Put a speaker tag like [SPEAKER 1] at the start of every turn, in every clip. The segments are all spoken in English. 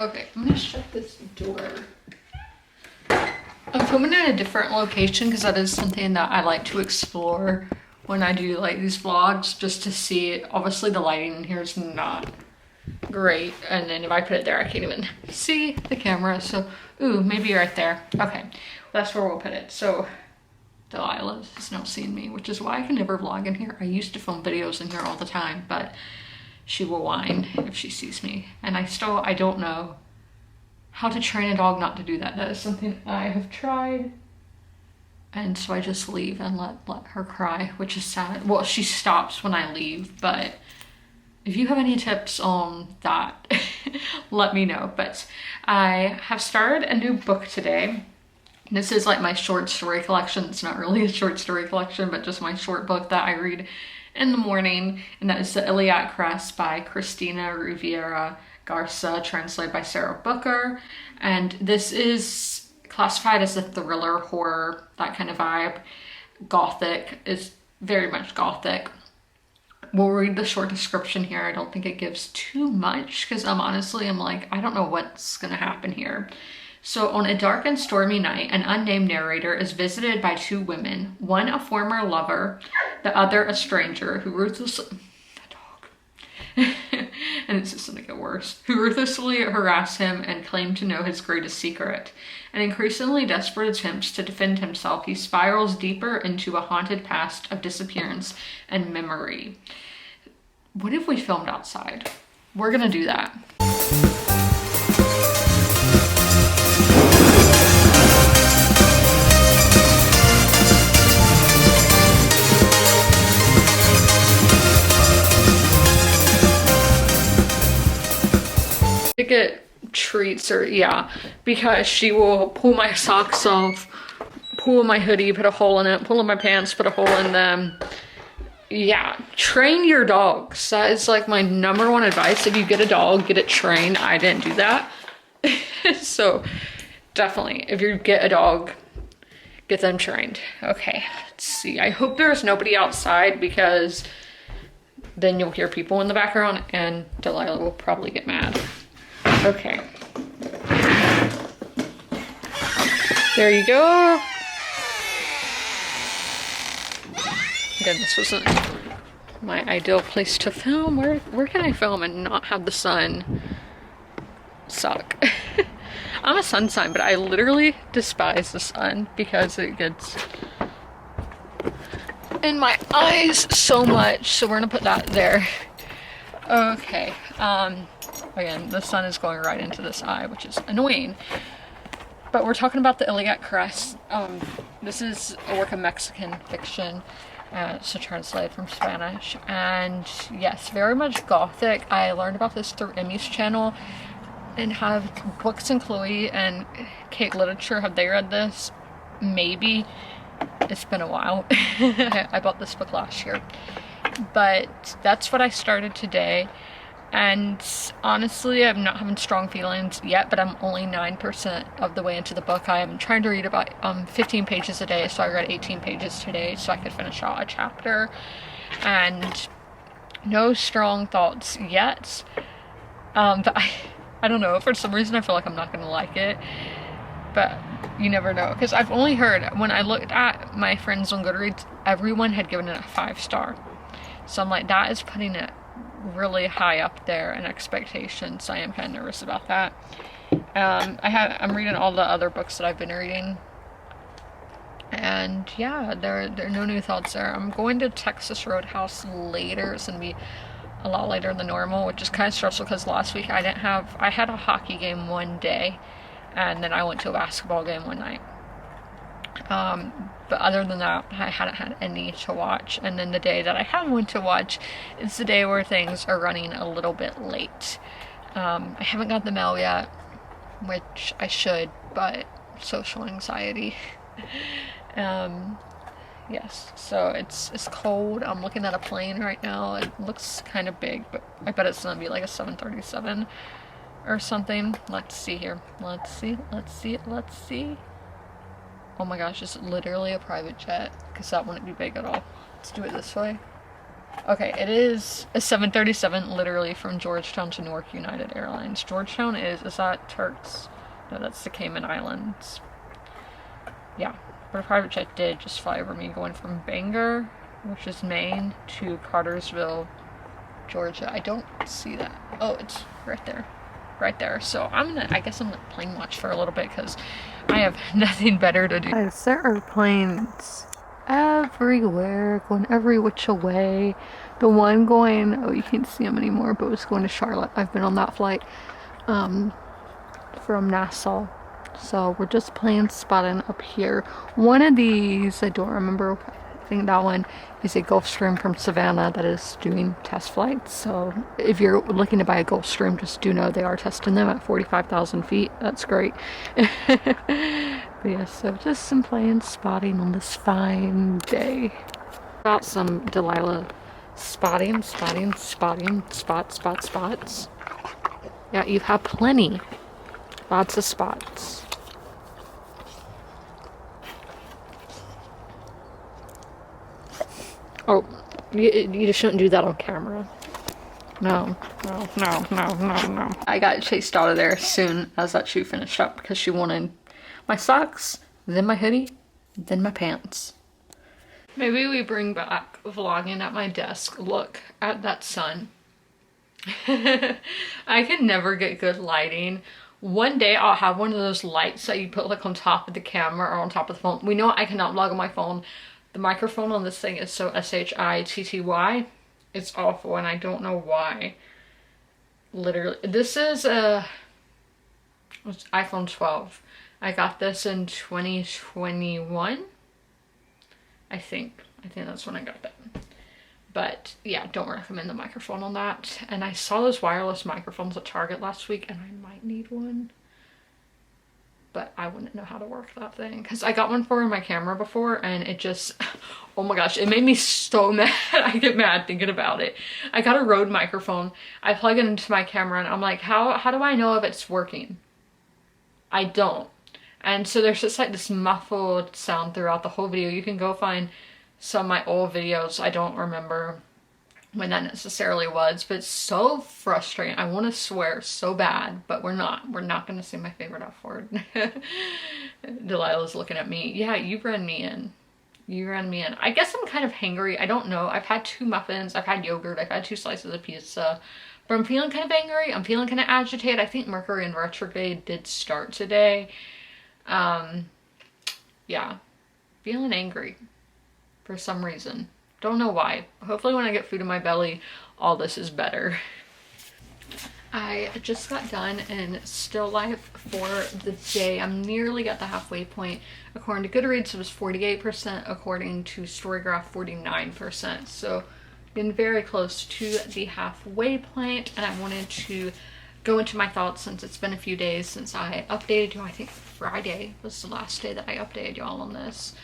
[SPEAKER 1] Okay, I'm gonna shut this door. I'm filming in a different location because that is something that I like to explore when I do like these vlogs, just to see it. Obviously the lighting in here is not great, and then if I put it there I can't even see the camera, so ooh, maybe right there. Okay, well, that's where we'll put it. So Delilah is now seeing me, which is why I can never vlog in here. I used to film videos in here all the time, but she will whine if she sees me, and I don't know how to train a dog not to do that. That is something I have tried, and so I just leave and let her cry, which is sad. Well, she stops when I leave, but if you have any tips on that, let me know. But I have started a new book today. This is like my short story collection. It's not really a short story collection, but just my short book that I read in the morning, and that is The Iliac Crest by Christina Rivera Garza, translated by Sarah Booker. And this is classified as a thriller, horror, that kind of vibe. Gothic, is very much gothic. We'll read the short description here. I don't think it gives too much because I'm like, I don't know what's gonna happen here. So on a dark and stormy night, an unnamed narrator is visited by two women, one a former lover, the other a stranger who ruthlessly, and it's just gonna get worse, who ruthlessly harass him and claim to know his greatest secret. In increasingly desperate attempts to defend himself, he spirals deeper into a haunted past of disappearance and memory. What if we filmed outside? We're gonna do that. To get treats, or yeah, because she will pull my socks off, pull my hoodie, put a hole in it, pull in my pants, put a hole in them. Yeah, train your dogs. That is like my number one advice. If you get a dog, get it trained. I didn't do that. So definitely, if you get a dog, get them trained. Okay, let's see. I hope there's nobody outside because then you'll hear people in the background and Delilah will probably get mad. Okay. There you go. Again, this wasn't my ideal place to film. Where can I film and not have the sun suck? I'm a sun sign, but I literally despise the sun because it gets in my eyes so much. So we're gonna put that there. Okay. Again, the sun is going right into this eye, which is annoying. But we're talking about the Iliac Crest. This is a work of Mexican fiction, so translated from Spanish. And yes, very much gothic. I learned about this through Emmy's channel, and have Books and Chloe and Kate Literature, have they read this? Maybe. It's been a while. I bought this book last year. But that's what I started today. And honestly, I'm not having strong feelings yet, but I'm only 9% of the way into the book. I am trying to read about 15 pages a day, so I read 18 pages today so I could finish out a chapter. And no strong thoughts yet. But I don't know, for some reason I feel like I'm not gonna like it. But you never know, because I've only heard, when I looked at my friends on Goodreads, everyone had given it a 5-star. So I'm like, that is putting it really high up there in expectations. So I am kind of nervous about that. I'm reading all the other books that I've been reading, and yeah, there are no new thoughts there. I'm going to Texas Roadhouse later. It's gonna be a lot later than normal, which is kind of stressful because last week I had a hockey game one day, and then I went to a basketball game one night. But other than that, I hadn't had any to watch. And then the day that I have one to watch, it's the day where things are running a little bit late. I haven't got the mail yet, which I should, but social anxiety. Yes, so it's cold. I'm looking at a plane right now. It looks kind of big, but I bet it's gonna be like a 737 or something. Let's see here. Let's see. Oh my gosh, it's literally a private jet, because that wouldn't be big at all. Let's do it this way. Okay, it is a 737 literally from Georgetown to Newark United Airlines. Georgetown is that Turks? No, that's the Cayman Islands. Yeah, but a private jet did just fly over me going from Bangor, which is Maine, to Cartersville, Georgia. I don't see that. Oh, it's right there. Right there. So I guess I'm gonna plane watch for a little bit because I have nothing better to do. Guys, there are planes everywhere, going every which way. The one going, oh, you can't see them anymore, but it's going to Charlotte. I've been on that flight from Nassau. So we're just plane spotting up here. One of these, I don't remember, I think that one is a Gulfstream from Savannah that is doing test flights. So if you're looking to buy a Gulfstream, just do know they are testing them at 45,000 feet. That's great. But yeah, so just some plane spotting on this fine day. About some Delilah spotting, spots. Yeah, you have plenty. Lots of spots. Oh, you just shouldn't do that on camera. No. I got chased out of there as soon as that shoe finished up because she wanted my socks, then my hoodie, then my pants. Maybe we bring back vlogging at my desk. Look at that sun. I can never get good lighting. One day I'll have one of those lights that you put like on top of the camera or on top of the phone. We know I cannot vlog on my phone. The microphone on this thing is so shitty. It's awful and I don't know why. Literally, this is a iPhone 12. I got this in 2021. I think that's when I got that. But yeah, don't recommend the microphone on that. And I saw those wireless microphones at Target last week and I might need one. But I wouldn't know how to work that thing. Because I got one for my camera before and it just, oh my gosh, it made me so mad. I get mad thinking about it. I got a Rode microphone. I plug it into my camera and I'm like, how do I know if it's working? I don't. And so there's just like this muffled sound throughout the whole video. You can go find some of my old videos. I don't remember when that necessarily was, but it's so frustrating. I want to swear so bad, but we're not going to say my favorite F word. Delilah's looking at me. Yeah, you ran me in. I guess I'm kind of hangry. I don't know. I've had 2 muffins. I've had yogurt. I've had 2 slices of pizza. But I'm feeling kind of angry. I'm feeling kind of agitated. I think Mercury in retrograde did start today. Yeah. Feeling angry. For some reason. Don't know why. Hopefully when I get food in my belly, all this is better. I just got done in still life for the day. I'm nearly at the halfway point. According to Goodreads, it was 48%. According to Storygraph, 49%. So been very close to the halfway point. And I wanted to go into my thoughts since it's been a few days since I updated you. I think Friday was the last day that I updated y'all on this.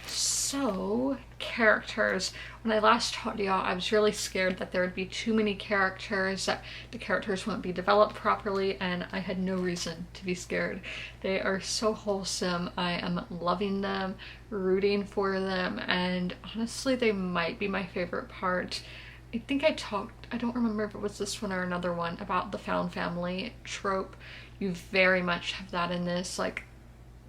[SPEAKER 1] So, characters. When I last talked to y'all, I was really scared that there would be too many characters, that the characters wouldn't be developed properly, and I had no reason to be scared. They are so wholesome. I am loving them, rooting for them, and honestly, they might be my favorite part. I think I talked, I don't remember if it was this one or another one, about the found family trope. You very much have that in this, like,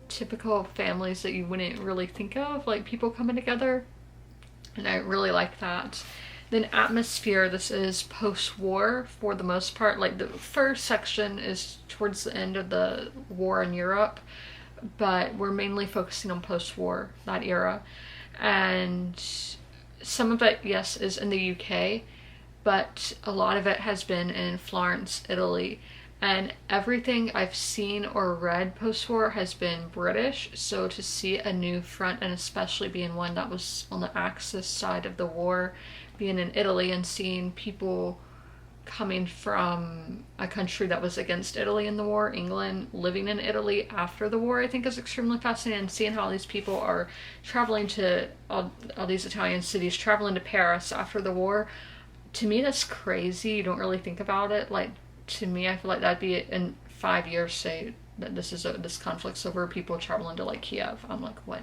[SPEAKER 1] typical families that you wouldn't really think of, like people coming together, and I really like that. Then atmosphere, this is post-war for the most part. Like the first section is towards the end of the war in Europe, but we're mainly focusing on post-war, that era. And some of it, yes, is in the UK, but a lot of it has been in Florence, Italy. And everything I've seen or read post-war has been British, so to see a new front, and especially being one that was on the Axis side of the war, being in Italy and seeing people coming from a country that was against Italy in the war, England, living in Italy after the war, I think is extremely fascinating. And seeing how these people are traveling to all these Italian cities, traveling to Paris after the war, to me that's crazy. You don't really think about it. Like, to me, I feel like that'd be in 5 years, say that this conflict's over, people traveling to like Kiev. I'm like, what?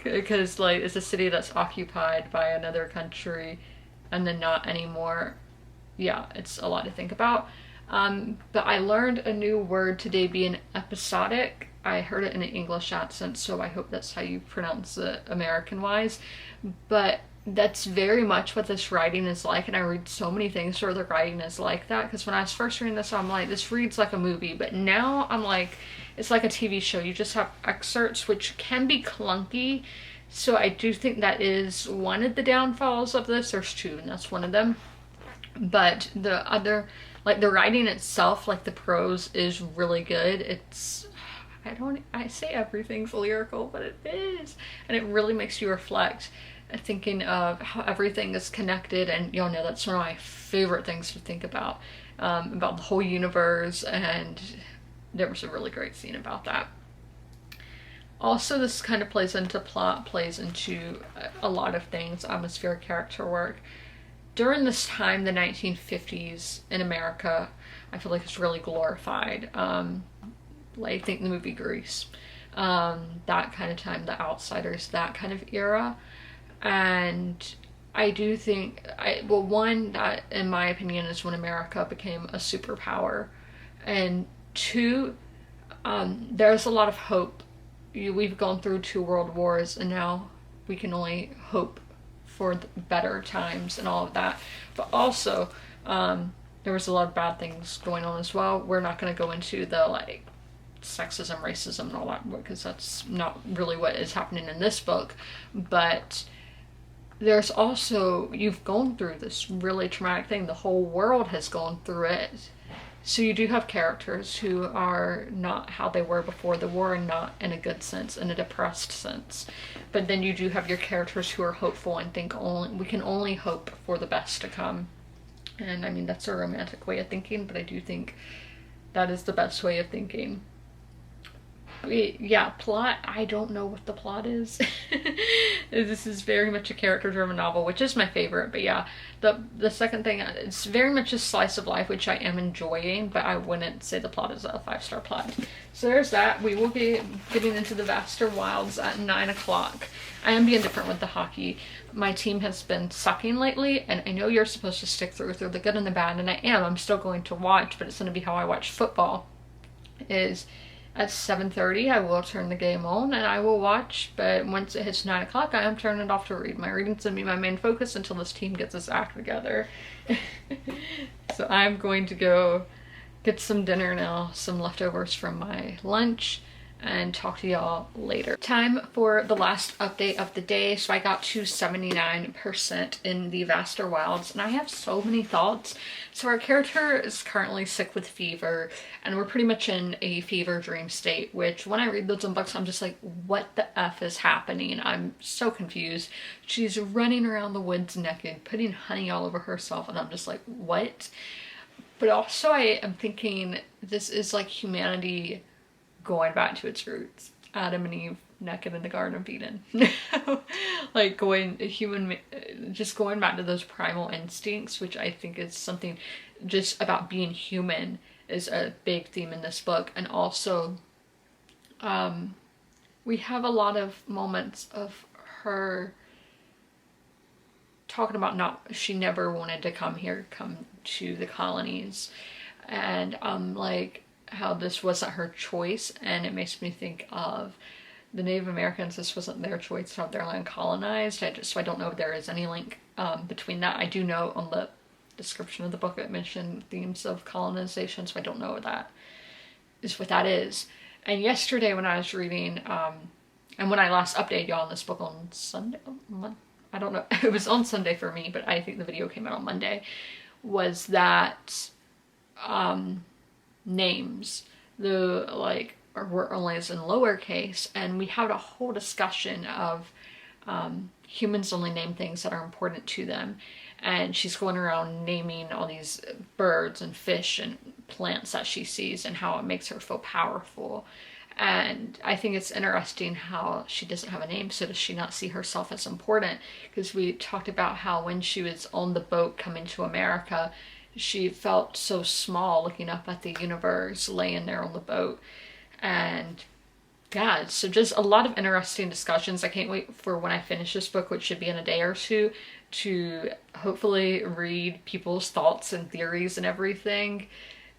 [SPEAKER 1] because like it's a city that's occupied by another country and then not anymore. Yeah, it's a lot to think about. But I learned a new word today, being episodic. I heard it in an English accent, so I hope that's how you pronounce it American wise. But that's very much what this writing is like, and I read so many things where the writing is like that, because when I was first reading this, I'm like, this reads like a movie, but now I'm like, it's like a TV show. You just have excerpts, which can be clunky, so I do think that is one of the downfalls of this. There's two, and that's one of them. But the other, like the writing itself, like the prose is really good. It's, I say everything's lyrical, but it is. And it really makes you reflect, thinking of how everything is connected. And y'all know that's one of my favorite things to think about the whole universe. And there was a really great scene about that. Also, this kind of plays into plot, plays into a lot of things, atmosphere, character work. During this time, the 1950s in America, I feel like it's really glorified. Like, think the movie Grease. That kind of time, The Outsiders, that kind of era. And I do think, well, one, that in my opinion is when America became a superpower. And two, there's a lot of hope. We've gone through 2 world wars, and now we can only hope for the better times and all of that. But also, there was a lot of bad things going on as well. We're not going to go into the like sexism, racism, and all that, because that's not really what is happening in this book. But there's also, you've gone through this really traumatic thing. The whole world has gone through it. So you do have characters who are not how they were before the war, and not in a good sense, in a depressed sense. But then you do have your characters who are hopeful and think we can only hope for the best to come. And I mean, that's a romantic way of thinking, but I do think that is the best way of thinking. Yeah, plot, I don't know what the plot is. This is very much a character-driven novel, which is my favorite. But yeah, the second thing, it's very much a slice of life, which I am enjoying, but I wouldn't say the plot is a 5-star plot. So there's that. We will be getting into the Vaster Wilds at 9 o'clock. I am being different with the hockey. My team has been sucking lately, and I know you're supposed to stick through the good and the bad, and I am. I'm still going to watch, but it's going to be how I watch football. Is at 7:30, I will turn the game on and I will watch, but once it hits 9 o'clock, I am turning it off to read. My reading's going to be my main focus until this team gets its act together. So I'm going to go get some dinner now, some leftovers from my lunch, and talk to y'all later. Time for the last update of the day. So I got to 79% in the Vaster Wilds, and I have so many thoughts. So our character is currently sick with fever, and we're pretty much in a fever dream state, which when I read those in books, I'm just like, what the F is happening? I'm so confused. She's running around the woods naked, putting honey all over herself, and I'm just like, what? But also I am thinking this is like humanity going back to its roots. Adam and Eve naked in the Garden of Eden. Like just going back to those primal instincts, which I think is something just about being human is a big theme in this book. And also, we have a lot of moments of her talking about she never wanted to come to the colonies. And like, how this wasn't her choice, and it makes me think of the Native Americans. This wasn't their choice to have their land colonized. So I don't know if there is any link between that. I do know on the description of the book it mentioned themes of colonization, so I don't know what that is. And yesterday when I was reading, and when I last updated y'all on this book on Sunday, I don't know, it was on Sunday for me, but I think the video came out on Monday, was that names, were only as in lowercase, and we had a whole discussion of humans only name things that are important to them, and she's going around naming all these birds and fish and plants that she sees and how it makes her feel powerful. And I think it's interesting how she doesn't have a name, so does she not see herself as important? Because we talked about how when she was on the boat coming to America, she felt so small looking up at the universe laying there on the boat. And yeah, so just a lot of interesting discussions. I can't wait for when I finish this book, which should be in a day or two, to hopefully read people's thoughts and theories and everything.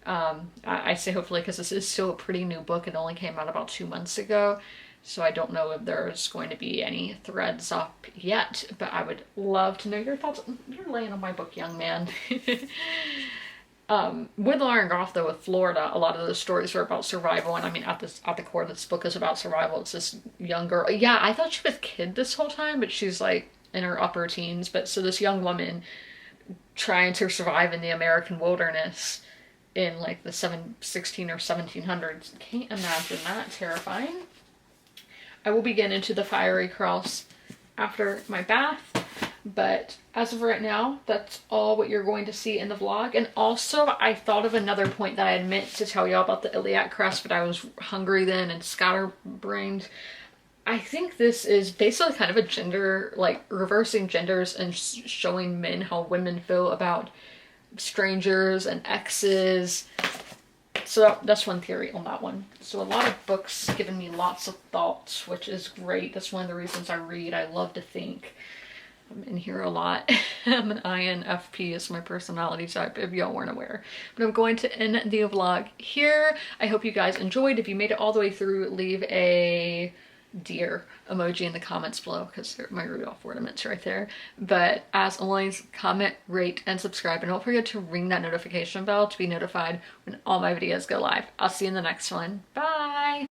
[SPEAKER 1] I say hopefully because this is still a pretty new book. It only came out about 2 months ago. So I don't know if there's going to be any threads up yet, but I would love to know your thoughts. You're laying on my book, young man. With Lauren Goff, though, with Florida, a lot of those stories are about survival, and I mean, at the core, this book is about survival. It's this young girl. Yeah, I thought she was a kid this whole time, but she's like in her upper teens. But so this young woman trying to survive in the American wilderness in like the 16 or 1700s. Can't imagine that. Terrifying. I will be getting into the fiery cross after my bath, but as of right now, that's all what you're going to see in the vlog. And also, I thought of another point that I had meant to tell y'all about the iliac crest, but I was hungry then and scatterbrained. I think this is basically kind of a gender, like reversing genders and showing men how women feel about strangers and exes. So that's one theory on that one. So a lot of books giving me lots of thoughts, which is great. That's one of the reasons I read. I love to think. I'm in here a lot. I'm an INFP is my personality type, if y'all weren't aware. But I'm going to end the vlog here. I hope you guys enjoyed. If you made it all the way through, leave a deer emoji in the comments below, because my Rudolph ornaments right there. But as always, comment, rate, and subscribe, and don't forget to ring that notification bell to be notified when all my videos go live. I'll see you in the next one. Bye!